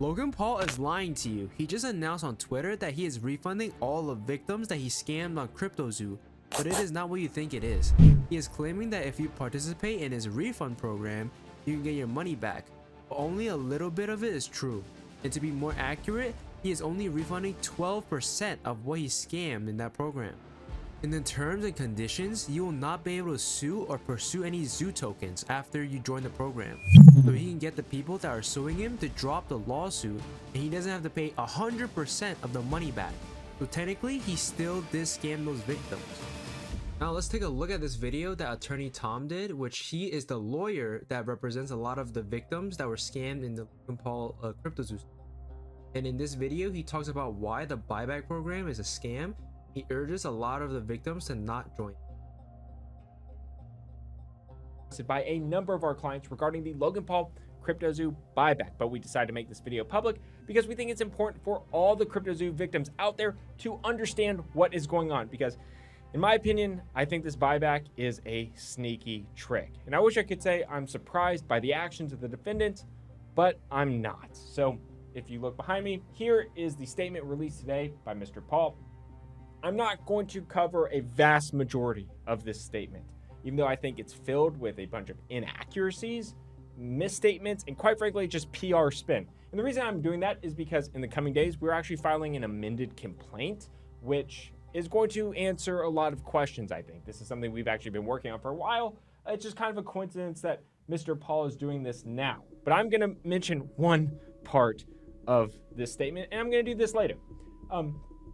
Logan Paul is lying to you. He just announced on Twitter that he is refunding all the victims that he scammed on cryptozoo, but it is not what you think it is. He is claiming that if you participate in his refund program, you can get your money back, but only a little bit of it is true. And to be more accurate, he is only refunding 12% of what he scammed in that program. In the terms and conditions, you will not be able to sue or pursue any zoo tokens after you join the program. So he can get the people that are suing him to drop the lawsuit, and he doesn't have to pay 100% of the money back. So technically, he still did scam those victims. Now let's take a look at this video that Attorney Tom did, which he is the lawyer that represents a lot of the victims that were scammed in the Logan Paul cryptozoo. And in this video, he talks about why the buyback program is a scam. He urges a lot of the victims to not join. By a number of our clients regarding the Logan Paul cryptozoo buyback, but we decided to make this video public because we think it's important for all the cryptozoo victims out there to understand what is going on, because in my opinion, I think this buyback is a sneaky trick. And I wish I could say I'm surprised by the actions of the defendants, but I'm not. So if you look behind me, here is the statement released today by Mr. Paul. I'm not going to cover a vast majority of this statement, even though I think it's filled with a bunch of inaccuracies, misstatements, and quite frankly, just PR spin. And the reason I'm doing that is because in the coming days, we're actually filing an amended complaint, which is going to answer a lot of questions, I think. This is something we've actually been working on for a while. It's just kind of a coincidence that Mr. Paul is doing this now. But I'm going to mention one part of this statement, and I'm going to do this later.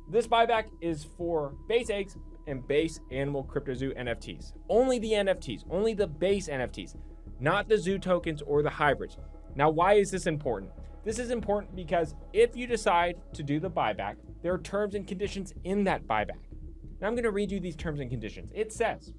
This buyback is for base eggs and base animal cryptozoo NFTs. Only the NFTs, only the base NFTs, not the zoo tokens or the hybrids. Now, why is this important? This is important because if you decide to do the buyback, there are terms and conditions in that buyback. Now I'm going to read you these terms and conditions. It says,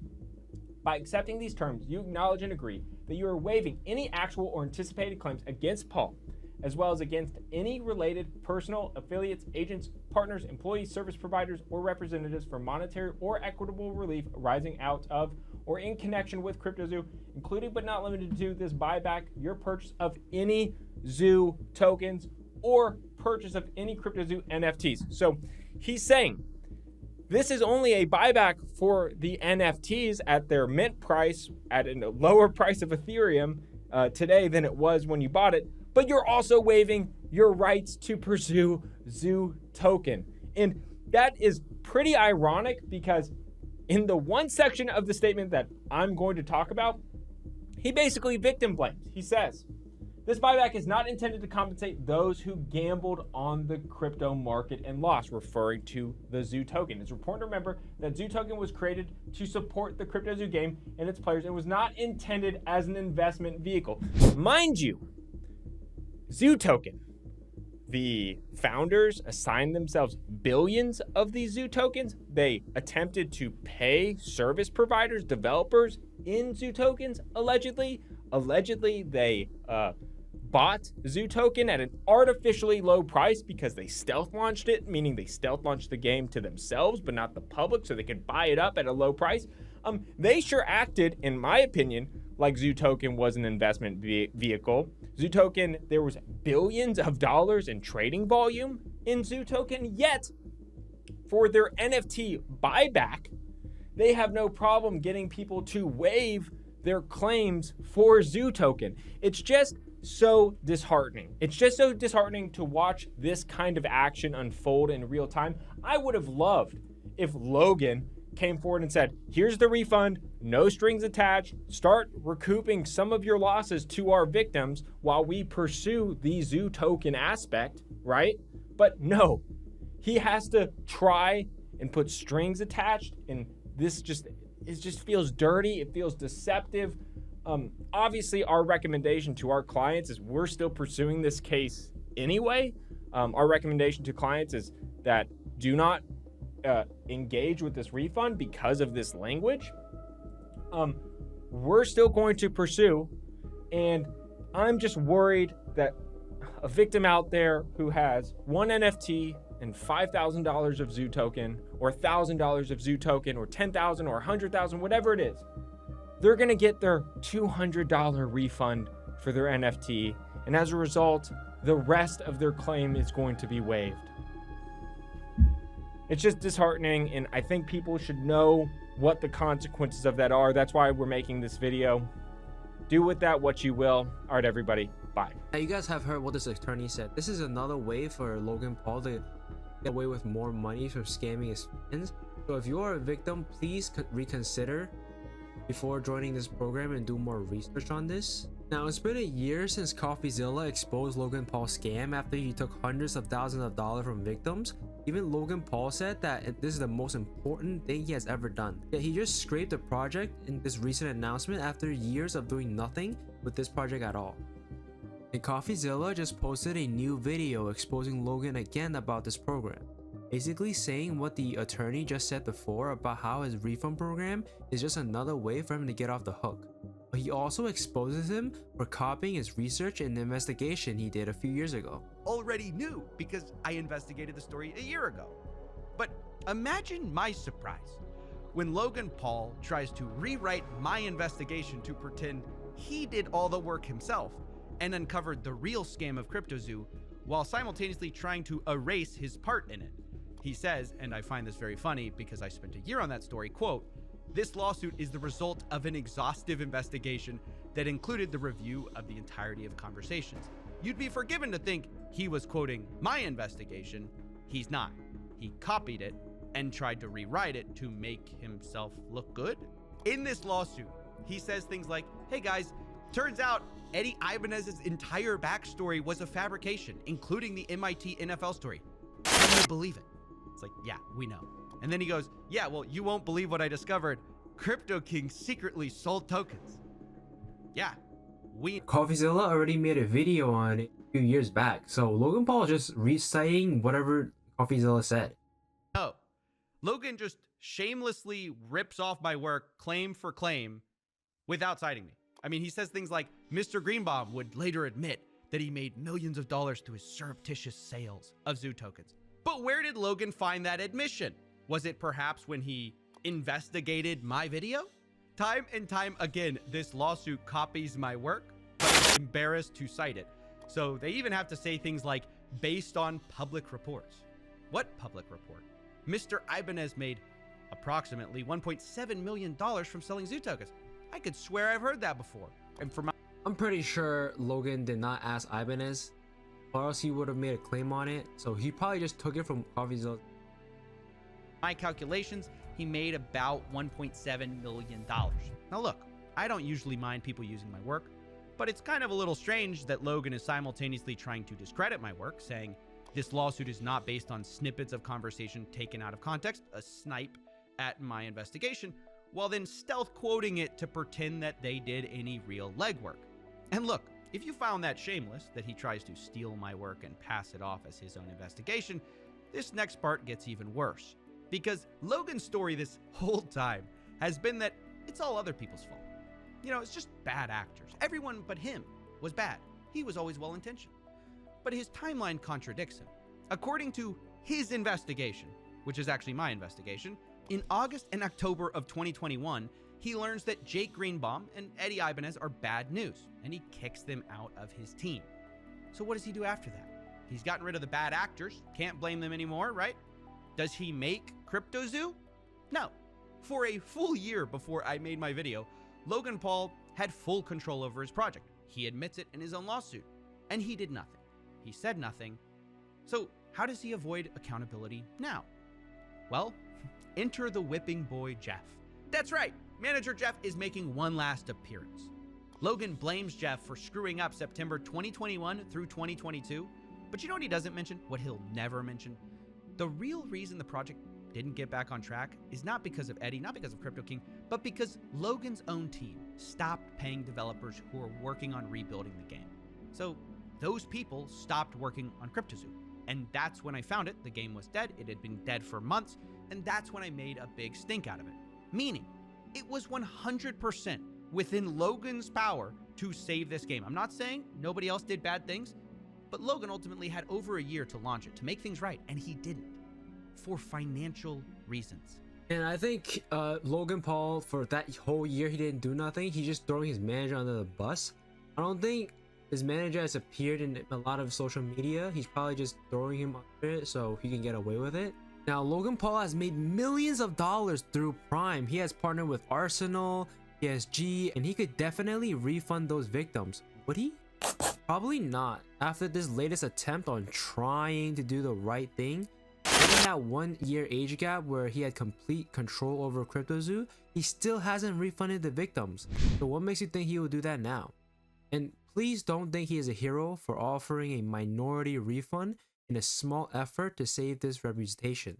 by accepting these terms, you acknowledge and agree that you are waiving any actual or anticipated claims against Paul, as well as against any related personal affiliates, agents, partners, employees, service providers, or representatives for monetary or equitable relief arising out of or in connection with cryptozoo, including but not limited to this buyback, your purchase of any zoo tokens or purchase of any cryptozoo NFTs. So he's saying this is only a buyback for the NFTs at their mint price, at a lower price of Ethereum today than it was when you bought it. But you're also waiving your rights to pursue zoo token. And that is pretty ironic because in the one section of the statement that I'm going to talk about, he basically victim blames. He says, this buyback is not intended to compensate those who gambled on the crypto market and lost, referring to the zoo token. It's important to remember that zoo token was created to support the cryptozoo game and its players and was not intended as an investment vehicle. Mind you, zoo token, the founders assigned themselves billions of these zoo tokens. They attempted to pay service providers, developers in zoo tokens, allegedly. Allegedly, they bought zoo token at an artificially low price because they stealth launched it, meaning they stealth launched the game to themselves, but not the public, so they could buy it up at a low price. They sure acted, in my opinion, like zoo token was an investment vehicle. Zoo token, there was billions of dollars in trading volume in zoo token, yet for their NFT buyback, they have no problem getting people to waive their claims for zoo token. It's just so disheartening. It's just so disheartening to watch this kind of action unfold in real time. I would have loved if Logan came forward and said, here's the refund, no strings attached, start recouping some of your losses to our victims while we pursue the zoo token aspect, right? But no, he has to try and put strings attached, and this just feels dirty. It feels deceptive. Obviously, our recommendation to our clients is we're still pursuing this case anyway. Our recommendation to clients is that do not engage with this refund because of this language. We're still going to pursue, and I'm just worried that a victim out there who has one NFT and $5,000 of zoo token, or $1,000 of zoo token, or $10,000 or $100,000, whatever it is, they're going to get their $200 refund for their NFT. And as a result, the rest of their claim is going to be waived. It's just disheartening, and I think people should know what the consequences of that are. That's why we're making this video. Do with that what you will. All right, everybody. Bye. Now, you guys have heard what this attorney said. This is another way for Logan Paul to get away with more money from scamming his fans. So if you are a victim, please reconsider before joining this program and do more research on this. Now, it's been a year since Coffeezilla exposed Logan Paul's scam after he took hundreds of thousands of dollars from victims. Even Logan Paul said that this is the most important thing he has ever done. Yet he just scraped the project in this recent announcement after years of doing nothing with this project at all. And Coffeezilla just posted a new video exposing Logan again about this program, basically saying what the attorney just said before about how his refund program is just another way for him to get off the hook. But he also exposes him for copying his research and investigation he did a few years ago. Already knew because I investigated the story a year ago. But imagine my surprise when Logan Paul tries to rewrite my investigation to pretend he did all the work himself and uncovered the real scam of CryptoZoo while simultaneously trying to erase his part in it. He says, and I find this very funny because I spent a year on that story, quote, "This lawsuit is the result of an exhaustive investigation that included the review of the entirety of conversations. You'd be forgiven to think he was quoting my investigation. He's not. He copied it and tried to rewrite it to make himself look good." In this lawsuit, he says things like, "Hey guys, turns out Eddie Ibanez's entire backstory was a fabrication, including the MIT NFL story. Can you believe it?" It's like, yeah, we know. And then he goes, "Yeah, well, you won't believe what I discovered. Crypto King secretly sold tokens." Yeah, Coffeezilla already made a video on it a few years back, so Logan Paul is just reciting whatever Coffeezilla said. No, Logan just shamelessly rips off my work claim for claim without citing me. I mean, he says things like, Mr. Greenbaum would later admit that he made millions of dollars through his surreptitious sales of Zoo tokens. But where did Logan find that admission? Was it perhaps when he investigated my video? Time and time again, this lawsuit copies my work, but is embarrassed to cite it. So they even have to say things like, based on public reports. What public report? Mr. Ibanez made approximately $1.7 million from selling Zoo tokens. I could swear I've heard that before. And for I'm pretty sure Logan did not ask Ibanez, or else he would have made a claim on it. So he probably just took it from Coffeezilla. my calculations, he made about $1.7 million. Now look, I don't usually mind people using my work, but it's kind of a little strange that Logan is simultaneously trying to discredit my work, saying this lawsuit is not based on snippets of conversation taken out of context, a snipe at my investigation, while then stealth quoting it to pretend that they did any real legwork. And look, if you found that shameless, that he tries to steal my work and pass it off as his own investigation, this next part gets even worse. Because Logan's story this whole time has been that it's all other people's fault. You know, it's just bad actors. Everyone but him was bad. He was always well-intentioned. But his timeline contradicts him. According to his investigation, which is actually my investigation, in August and October of 2021, he learns that Jake Greenbaum and Eddie Ibanez are bad news, and he kicks them out of his team. So what does he do after that? He's gotten rid of the bad actors, can't blame them anymore, right? Does he make CryptoZoo? No. For a full year before I made my video, Logan Paul had full control over his project. He admits it in his own lawsuit, and he did nothing. He said nothing. So how does he avoid accountability now? Well, enter the whipping boy Jeff. That's right, manager Jeff is making one last appearance. Logan blames Jeff for screwing up September 2021 through 2022, but you know what he doesn't mention? What he'll never mention? The real reason the project didn't get back on track is not because of Eddie, not because of Crypto King, but because Logan's own team stopped paying developers who are working on rebuilding the game. So those people stopped working on CryptoZoo. And that's when I found it. The game was dead. It had been dead for months. And that's when I made a big stink out of it. Meaning, it was 100% within Logan's power to save this game. I'm not saying nobody else did bad things, but Logan ultimately had over a year to launch it, to make things right, and he didn't, for financial reasons. And I think Logan Paul, for that whole year, he didn't do nothing. He's just throwing his manager under the bus. I don't think His manager has appeared in a lot of social media. He's probably just throwing him under it so he can get away with it. Now, Logan Paul has made millions of dollars through Prime. He has partnered with Arsenal, PSG, and he could definitely refund those victims. Would he? Probably not. After this latest attempt on trying to do the right thing, in that 1 year age gap where he had complete control over CryptoZoo, he still hasn't refunded the victims. So what makes you think he will do that now? And please don't think he is a hero for offering a minority refund in a small effort to save this reputation.